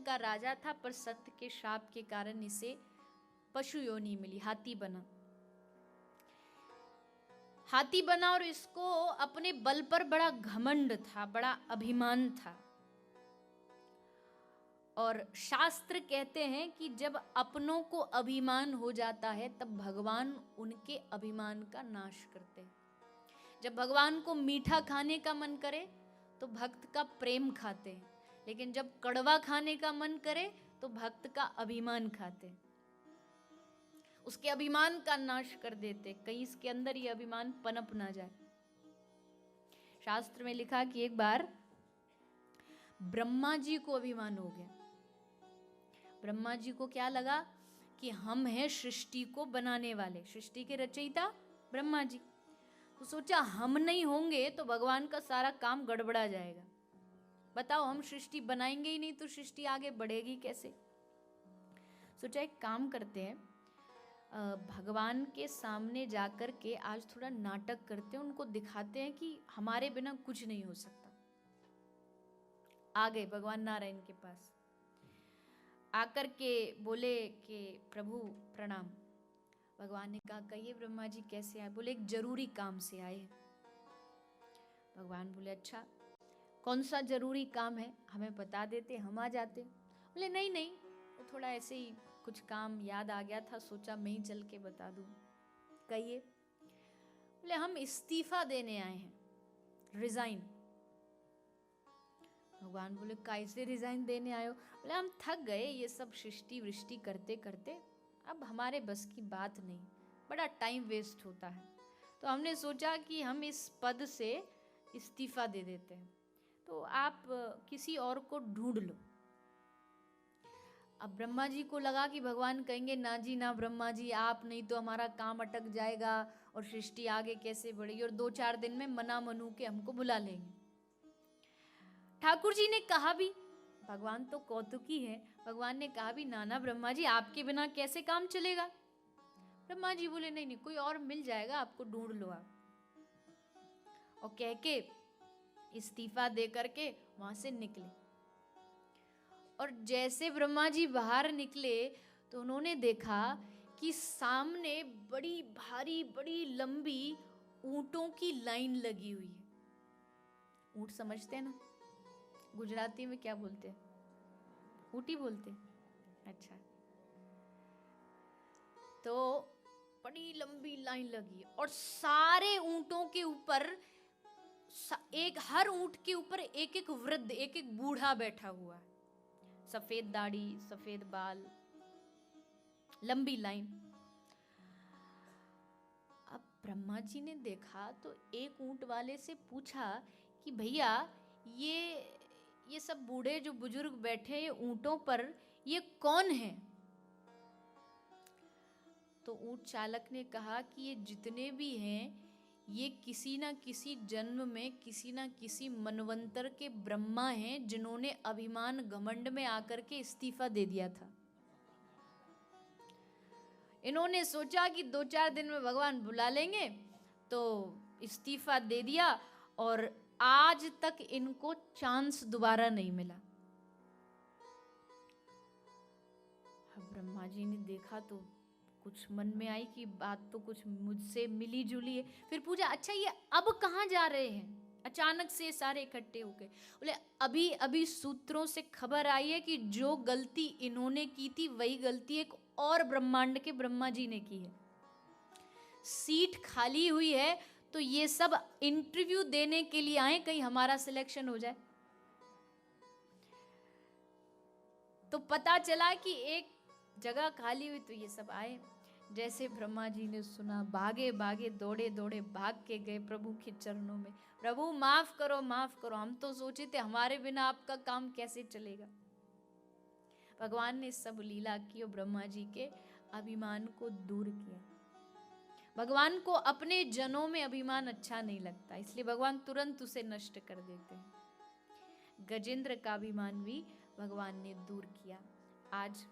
का राजा था, पर सत्य के शाप के कारण इसे पशु योनि मिली, हाथी बना। हाथी बना और इसको अपने बल पर बड़ा घमंड था, बड़ा अभिमान था। और शास्त्र कहते हैं कि जब अपनों को अभिमान हो जाता है तब भगवान उनके अभिमान का नाश करते हैं। जब भगवान को मीठा खाने का मन करे तो भक्त का प्रेम खाते हैं, लेकिन जब कड़वा खाने का मन करे तो भक्त का अभिमान खाते हैं, उसके अभिमान का नाश कर देते, कहीं इसके अंदर ये अभिमान पनप ना जाए। शास्त्र में लिखा कि एक बार ब्रह्मा जी को अभिमान हो गया। ब्रह्मा जी को क्या लगा कि हम हैं सृष्टि को बनाने वाले, सृष्टि के रचयिता ब्रह्मा जी। तो सोचा हम नहीं होंगे तो भगवान का सारा काम गड़बड़ा जाएगा। बताओ, हम सृष्टि बनाएंगे ही नहीं तो सृष्टि आगे बढ़ेगी कैसे। सोचा एक काम करते हैं, भगवान के सामने जाकर के आज थोड़ा नाटक करते हैं, उनको दिखाते हैं कि हमारे बिना कुछ नहीं हो सकता। आ गए भगवान नारायण के पास, आकर के बोले कि प्रभु प्रणाम। भगवान ने कहा कहिए ब्रह्मा जी कैसे आए। बोले एक जरूरी काम से आए। भगवान बोले अच्छा कौन सा जरूरी काम है, हमें बता देते हम आ जाते। बोले नहीं नहीं, वो थोड़ा ऐसे ही कुछ काम याद आ गया था, सोचा मैं ही चल के बता दूं। कहिए। बोले हम इस्तीफा देने आए हैं, रिजाइन। भगवान बोले कैसे रिजाइन देने आए हो। बोले हम थक गए ये सब सृष्टि वृष्टि करते करते, अब हमारे बस की बात नहीं, बड़ा टाइम वेस्ट होता है, तो हमने सोचा कि हम इस पद से इस्तीफा दे देते हैं, तो आप किसी और को ढूंढ लो। अब ब्रह्मा जी को लगा कि भगवान कहेंगे ना जी ना ब्रह्मा जी, आप नहीं तो हमारा काम अटक जाएगा और सृष्टि आगे कैसे बढ़ेगी, और 2-4 दिन में मना मनू के हमको बुला लेंगे। ठाकुर जी ने कहा भी, भगवान तो कौतुकी है, भगवान ने कहा भी नाना ब्रह्मा जी आपके बिना कैसे काम चलेगा। ब्रह्मा जी बोले नहीं नहीं, कोई और मिल जाएगा, आपको ढूंढ लो आप। और कह के इस्तीफा दे करके वहां से निकले। और जैसे ब्रह्मा जी बाहर निकले तो उन्होंने देखा कि सामने बड़ी भारी बड़ी लंबी ऊंटों की लाइन लगी हुई है। ऊंट समझते हैं ना, गुजराती में क्या बोलते हैं, ऊटी बोलते हैं। अच्छा, तो बड़ी लंबी लाइन लगी और सारे ऊंटों के ऊपर एक, हर ऊंट के ऊपर एक एक वृद्ध, एक एक बूढ़ा बैठा हुआ है, सफेद दाढ़ी सफेद बाल, लंबी लाइन। अब ब्रह्मा जी ने देखा तो एक ऊंट वाले से पूछा कि भैया ये सब बूढ़े जो बुजुर्ग बैठे हैं ऊंटों पर, ये कौन है। तो ऊंट चालक ने कहा कि ये जितने भी हैं ये किसी ना किसी जन्म में किसी ना किसी मनवंतर के ब्रह्मा हैं, जिन्होंने अभिमान घमंड में आकर के इस्तीफा दे दिया था। इन्होंने सोचा कि 2-4 दिन में भगवान बुला लेंगे तो इस्तीफा दे दिया, और आज तक इनको चांस दोबारा नहीं मिला। ब्रह्मा जी ने देखा तो कुछ मन में आई कि बात तो कुछ मुझसे मिली जुली है। फिर पूछा अच्छा ये अब कहाँ जा रहे हैं, अचानक से सारे इकट्ठे हो गए। बोले अभी अभी सूत्रों से खबर आई है कि जो गलती इन्होंने की थी वही गलती एक और ब्रह्मांड के ब्रह्मा जी ने की है, सीट खाली हुई है, तो ये सब इंटरव्यू देने के लिए आए, कहीं हमारा सिलेक्शन हो जाए। तो पता चला कि एक जगह खाली हुई तो ये सब आए। जैसे ब्रह्मा जी ने सुना, भागे भागे दौड़े दौड़े भाग के गए प्रभु के चरणों में, प्रभु माफ करो माफ करो, हम तो सोचे थे हमारे बिना आपका काम कैसे चलेगा। भगवान ने सब लीला की और ब्रह्मा जी के अभिमान को दूर किया। भगवान को अपने जनों में अभिमान अच्छा नहीं लगता, इसलिए भगवान तुरंत उसे नष्ट कर देते हैं। गजेंद्र का अभिमान भी भगवान ने दूर किया। आज